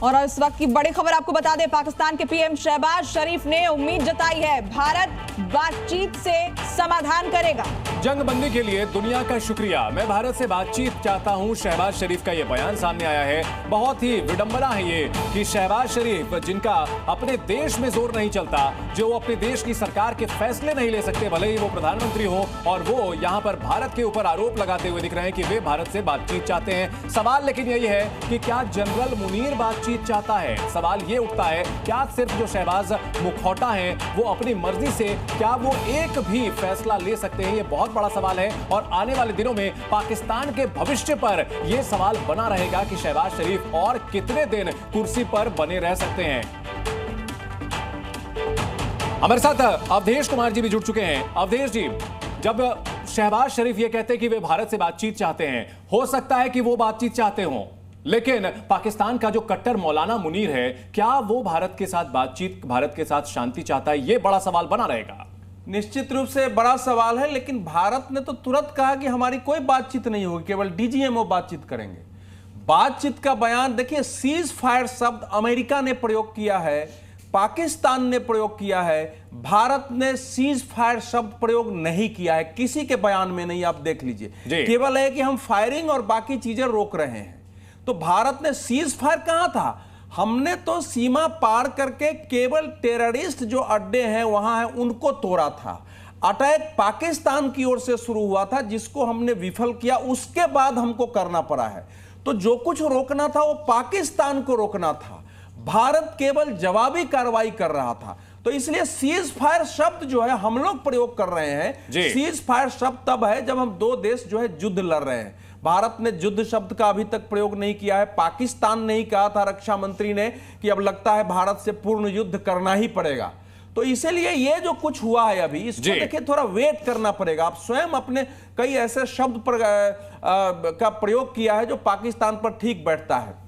और इस वक्त की बड़ी खबर आपको बता दें, पाकिस्तान के पीएम शहबाज शरीफ ने उम्मीद जताई है भारत बातचीत से समाधान करेगा। जंगबंदी के लिए दुनिया का शुक्रिया, मैं भारत से बातचीत चाहता हूं। शहबाज शरीफ का यह बयान सामने आया है। बहुत ही विडंबना है ये कि शहबाज शरीफ, जिनका अपने देश में जोर नहीं चलता, जो अपने देश की सरकार के फैसले नहीं ले सकते, भले ही वो प्रधानमंत्री हो, और वो यहां पर भारत के ऊपर आरोप लगाते हुए दिख रहे हैं कि वे भारत से बातचीत चाहते हैं। सवाल लेकिन यही है कि क्या जनरल मुनीर बातचीत चाहता है? सवाल ये उठता है, क्या सिर्फ जो शहबाज मुखौटा है वो अपनी मर्जी से क्या वो एक भी फैसला ले सकते हैं? ये बहुत बड़ा सवाल है और आने वाले दिनों में पाकिस्तान के भविष्य पर यह सवाल बना रहेगा कि शहबाज शरीफ और कितने दिन कुर्सी पर बने रह सकते हैं। हमारे साथ अवधेश कुमार जी भी जुड़ चुके हैं। अवधेश जी, जब शहबाज शरीफ ये कहते हैं कि वे भारत से बातचीत चाहते हैं, हो सकता है कि वो बातचीत चाहते हों, लेकिन पाकिस्तान का जो कट्टर मौलाना मुनीर है, क्या वो भारत के साथ बातचीत, भारत के साथ शांति चाहता है? ये बड़ा सवाल बना रहेगा। निश्चित रूप से बड़ा सवाल है, लेकिन भारत ने तो तुरंत कहा कि हमारी कोई बातचीत नहीं होगी, केवल डीजीएमओ बातचीत करेंगे। बातचीत का बयान देखिए, सीज फायर शब्द अमेरिका ने प्रयोग किया है, पाकिस्तान ने प्रयोग किया है, भारत ने सीज फायर शब्द प्रयोग नहीं किया है, किसी के बयान में नहीं। आप देख लीजिए, केवल है कि हम फायरिंग और बाकी चीजें रोक रहे हैं। तो भारत ने सीज फायर कहां था? हमने तो सीमा पार करके केवल टेररिस्ट जो अड्डे हैं वहां है उनको तोड़ा था। अटैक पाकिस्तान की ओर से शुरू हुआ था, जिसको हमने विफल किया, उसके बाद हमको करना पड़ा है। तो जो कुछ रोकना था वो पाकिस्तान को रोकना था, भारत केवल जवाबी कार्रवाई कर रहा था। तो इसलिए सीज फायर शब्द जो है हम लोग प्रयोग कर रहे हैं। सीज फायर शब्द तब है जब हम दो देश जो है युद्ध लड़ रहे हैं। भारत ने युद्ध शब्द का अभी तक प्रयोग नहीं किया है। पाकिस्तान ने ही कहा था, रक्षा मंत्री ने, कि अब लगता है भारत से पूर्ण युद्ध करना ही पड़ेगा। तो इसीलिए ये जो कुछ हुआ है अभी, इसको देखिए थोड़ा वेट करना पड़ेगा। आप स्वयं अपने कई ऐसे शब्द का प्रयोग किया है जो पाकिस्तान पर ठीक बैठता है।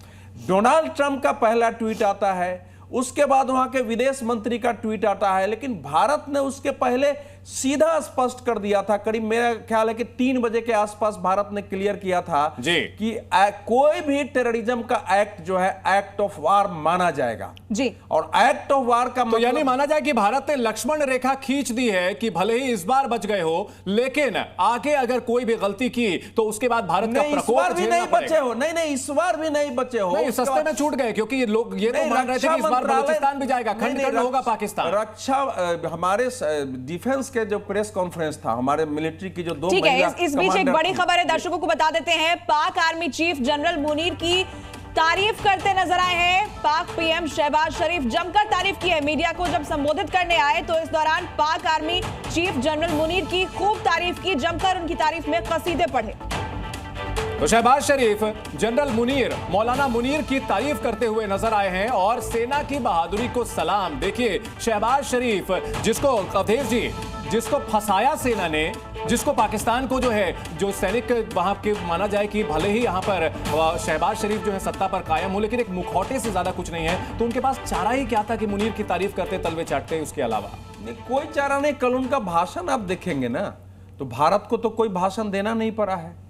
डोनाल्ड ट्रंप का पहला ट्वीट आता है, उसके बाद वहां के विदेश मंत्री का ट्वीट आता है, लेकिन भारत ने उसके पहले सीधा स्पष्ट कर दिया था। करीब मेरा ख्याल है कि 3 बजे के आसपास भारत ने क्लियर किया था कि कोई भी टेररिज्म का एक्ट जो है एक्ट ऑफ वार माना जाएगा जी। और एक्ट ऑफ वार का तो यानी माना जाए कि भारत ने लक्ष्मण रेखा खींच दी है कि भले ही इस बार बच गए हो, लेकिन आगे अगर कोई भी गलती की तो उसके बाद भारत का प्रकोप भी नहीं बचे हो। नहीं, इस बार भी नहीं बचे हो। नहीं, सस्ते में छूट गए, क्योंकि लोग ये तो मान रहे थे कि इस बार बलूचिस्तान भी जाएगा, खंड खंड होगा पाकिस्तान। रक्षा हमारे डिफेंस के जो प्रेस कॉन्फ्रेंस था, हमारे मिलिट्री की जो 2 ठीक है, इस बीच एक बड़ी खबर है, दर्शकों को बता देते हैं। पाक आर्मी चीफ जनरल मुनीर की तारीफ करते नजर आए हैं। पाक पीएम शहबाज शरीफ जमकर तारीफ की है। मीडिया को जब संबोधित करने आए तो इस दौरान पाक आर्मी चीफ जनरल मुनीर की खूब तारीफ की, जमकर उनकी तारीफ में कसीदे पढ़े। तो शहबाज शरीफ जनरल मुनीर, मौलाना मुनीर की तारीफ करते हुए नजर आए हैं और सेना की बहादुरी को सलाम। देखिए, शहबाज शरीफ जिसको अवधेश जी, जिसको फंसाया सेना ने, जिसको पाकिस्तान को जो है, जो सैनिक वहां के माना जाए कि भले ही यहां पर शहबाज शरीफ जो है सत्ता पर कायम हो, लेकिन एक मुखौटे से ज्यादा कुछ नहीं है, तो उनके पास चारा ही क्या था कि मुनीर की तारीफ करते, तलवे चाटते। उसके अलावा नहीं, कोई चारा नहीं। कल उनका भाषण आप देखेंगे ना, तो भारत को तो कोई भाषण देना नहीं पड़ा है।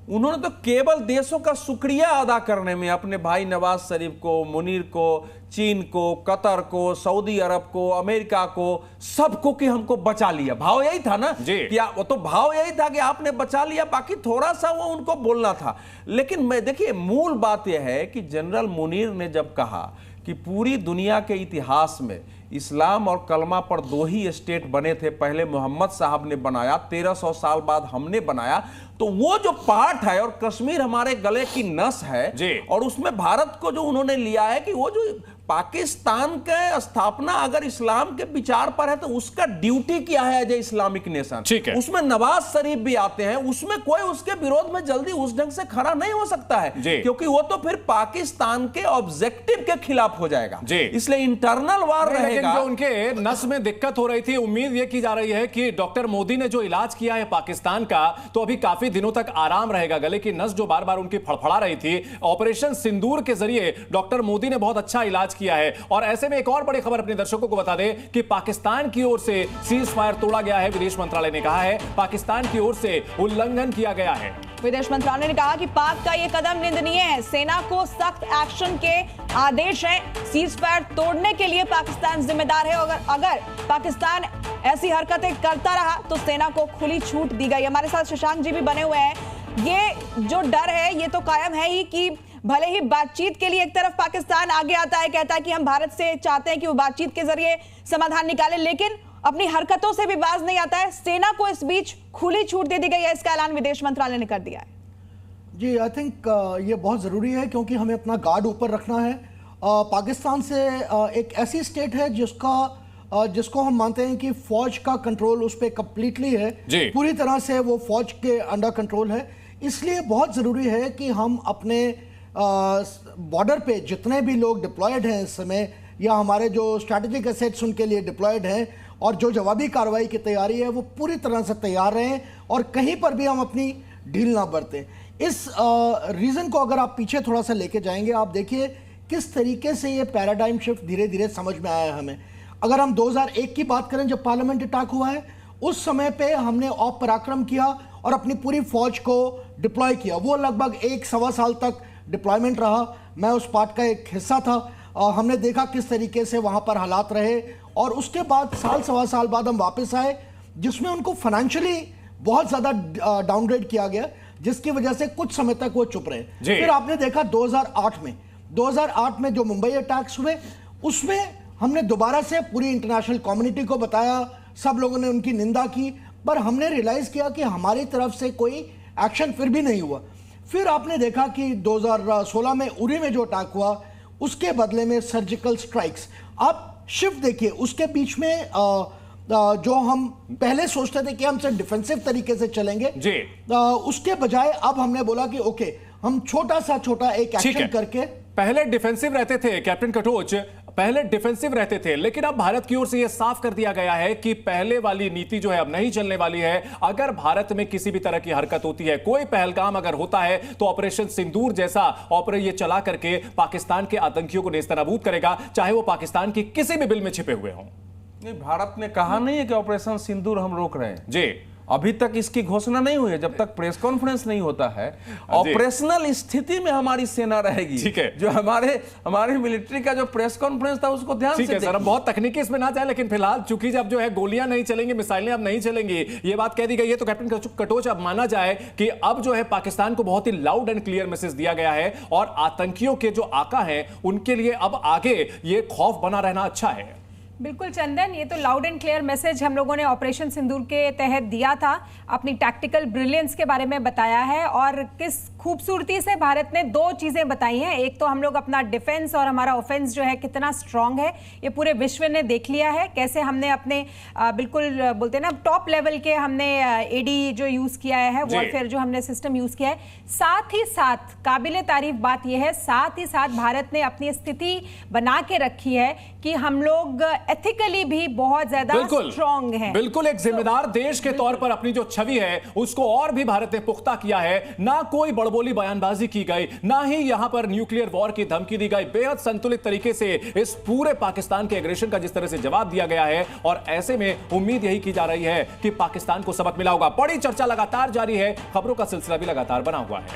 उन्होंने तो केवल देशों का शुक्रिया अदा करने में, अपने भाई नवाज शरीफ को, मुनीर को, चीन को, कतर को, सऊदी अरब को, अमेरिका को, सबको कि हमको बचा लिया। भाव यही था ना कि वो तो भाव यही था कि आपने बचा लिया, बाकी थोड़ा सा वो उनको बोलना था। लेकिन मैं देखिए, मूल बात यह है कि जनरल मुनीर ने जब कहा कि पूरी दुनिया के इतिहास में इस्लाम और कलमा पर 2 ही स्टेट बने थे, पहले मोहम्मद साहब ने बनाया, 1300 साल बाद हमने बनाया, तो वो जो पार्ट है और कश्मीर हमारे गले की नस है, और उसमें भारत को जो उन्होंने लिया है कि वो जो पाकिस्तान के स्थापना अगर इस्लाम के विचार पर है तो उसका ड्यूटी क्या है एज ए इस्लामिक नेशन, उसमें नवाज शरीफ भी आते हैं, उसमें कोई उसके विरोध में जल्दी उस ढंग से खड़ा नहीं हो सकता है, क्योंकि वो तो फिर पाकिस्तान के ऑब्जेक्टिव के खिलाफ हो जाएगा। इसलिए इंटरनल वार रहेगा। जो उनके नस में दिक्कत हो रही थी, उम्मीद ये की जा रही है कि डॉक्टर मोदी ने जो इलाज किया है पाकिस्तान का, तो अभी काफी दिनों तक आराम रहेगा। गले की नस जो बार बार उनकी फड़फड़ा रही थी, ऑपरेशन सिंदूर के जरिए डॉक्टर मोदी ने बहुत अच्छा इलाज किया है। और ऐसे में एक और बड़ी खबर अपने दर्शकों को बता दें कि पाकिस्तान की ओर से सीज फायर तोड़ा गया है। विदेश मंत्रालय ने कहा है पाकिस्तान की ओर से उल्लंघन किया गया है। विदेश मंत्रालय ने कहा कि पाक का यह कदम निंदनीय है, सेना को सख्त एक्शन के आदेश हैं। सीज फायर तोड़ने के लिए पाकिस्तान जिम्मेदार है। अगर पाकिस्तान ऐसी हरकतें करता रहा तो सेना को खुली छूट दी गई। हमारे साथ शशांक जी भी बने हुए हैं। ये जो डर है ये तो कायम है ही कि भले ही बातचीत के लिए एक तरफ पाकिस्तान आगे आता है, कहता है कि हम भारत से चाहते हैं कि वो बातचीत के जरिए समाधान निकाले, लेकिन अपनी हरकतों से भी बाज नहीं आता है। सेना को इस बीच खुली छूट दे दी गई है, इसका ऐलान विदेश मंत्रालय ने कर दिया है। जी, आई थिंक ये बहुत ज़रूरी है क्योंकि हमें अपना गार्ड ऊपर रखना है। पाकिस्तान से एक ऐसी स्टेट है जिसको हम मानते हैं कि फौज का कंट्रोल उस पर कंप्लीटली है, पूरी तरह से वो फौज के अंडर कंट्रोल है। इसलिए बहुत ज़रूरी है कि हम अपने बॉर्डर पे जितने भी लोग डिप्लॉयड हैं इस समय, या हमारे जो स्ट्रैटेजिक एसेट्स उनके लिए डिप्लॉयड हैं, और जो जवाबी कार्रवाई की तैयारी है वो पूरी तरह से तैयार रहें और कहीं पर भी हम अपनी ढील ना बरतें। इस रीज़न को अगर आप पीछे थोड़ा सा लेके जाएंगे, आप देखिए किस तरीके से ये पैराडाइम शिफ्ट धीरे धीरे समझ में आया है हमें। अगर हम 2001 की बात करें, जब पार्लियामेंट अटैक हुआ है, उस समय पे हमने ऑप पराक्रम किया और अपनी पूरी फौज को डिप्लॉय किया। वो लगभग 1-1.25 साल तक डिप्लॉयमेंट रहा। मैं उस पार्ट का एक हिस्सा था। हमने देखा किस तरीके से वहाँ पर हालात रहे, और उसके बाद 1-1.25 साल बाद हम वापस आए, जिसमें उनको फाइनेंशियली बहुत ज़्यादा डाउनग्रेड किया गया, जिसकी वजह से कुछ समय तक वो चुप रहे। फिर आपने देखा 2008 में जो मुंबई अटैक्स हुए, उसमें हमने दोबारा से पूरी इंटरनेशनल कम्युनिटी को बताया, सब लोगों ने उनकी निंदा की, पर हमने रियलाइज़ किया कि हमारी तरफ से कोई एक्शन फिर भी नहीं हुआ। फिर आपने देखा कि 2016 में उरी में जो अटैक हुआ, उसके बदले में सर्जिकल स्ट्राइक्स। आप शिफ्ट देखिए, उसके बीच में जो हम पहले सोचते थे कि हम सिर्फ डिफेंसिव तरीके से चलेंगे, उसके बजाय अब हमने बोला कि ओके, हम छोटा एक एक्शन करके। पहले डिफेंसिव रहते थे कैप्टन कटोच, पहले डिफेंसिव रहते थे, लेकिन अब भारत की ओर से यह साफ कर दिया गया है कि पहले वाली नीति जो है अब नहीं चलने वाली है। अगर भारत में किसी भी तरह की हरकत होती है, कोई पहलगाम अगर होता है, तो ऑपरेशन सिंदूर जैसा ऑपरेशन ये चला करके पाकिस्तान के आतंकियों को नेस्तनाबूद करेगा, चाहे वो पाकिस्तान की किसी भी बिल में छिपे हुए हों। नहीं, भारत ने कहा नहीं है कि ऑपरेशन सिंदूर हम रोक रहे हैं जी। अभी तक इसकी घोषणा नहीं हुई है। जब तक प्रेस कॉन्फ्रेंस नहीं होता है, ऑपरेशनल स्थिति में हमारी सेना रहेगी। ठीक है, जो हमारे मिलिट्री का जो प्रेस कॉन्फ्रेंस था उसको ध्यान से सर, हम बहुत तकनीकी इसमें ना जाए, लेकिन फिलहाल चूंकि जब जो है गोलियां नहीं चलेंगी, मिसाइलें अब नहीं चलेंगी, ये बात कह दी गई है, तो कैप्टन कटोच अब माना जाए कि अब जो है पाकिस्तान को बहुत ही लाउड एंड क्लियर मैसेज दिया गया है, और आतंकियों के जो आका हैं उनके लिए अब आगे ये खौफ बना रहना अच्छा है। बिल्कुल चंदन, ये तो लाउड एंड क्लियर मैसेज हम लोगों ने ऑपरेशन सिंदूर के तहत दिया था, अपनी टैक्टिकल ब्रिलियंस के बारे में बताया है, और किस खूबसूरती से भारत ने दो चीज़ें बताई हैं। एक तो हम लोग अपना डिफेंस और हमारा ऑफेंस जो है कितना स्ट्रांग है, ये पूरे विश्व ने देख लिया है। कैसे हमने अपने बिल्कुल बोलते हैं ना टॉप लेवल के हमने एडी जो यूज़ किया है, वॉरफेयर जो हमने सिस्टम यूज़ किया है। साथ ही साथ काबिले तारीफ बात यह है, साथ ही साथ भारत ने अपनी स्थिति बना के रखी है कि हम लोग एथिकली भी बहुत ज्यादा स्ट्रांग हैं। बिल्कुल एक जिम्मेदार देश के तौर पर अपनी जो छवि है उसको और भी भारत ने पुख्ता किया है। ना कोई बड़बोली बयानबाजी की गई, ना ही यहां पर न्यूक्लियर वॉर की धमकी दी गई। बेहद संतुलित तरीके से इस पूरे पाकिस्तान के एग्रेशन का जिस तरह से जवाब दिया गया है, और ऐसे में उम्मीद यही की जा रही है कि पाकिस्तान को सबक मिला होगा। बड़ी चर्चा लगातार जारी है, खबरों का सिलसिला भी लगातार बना हुआ है।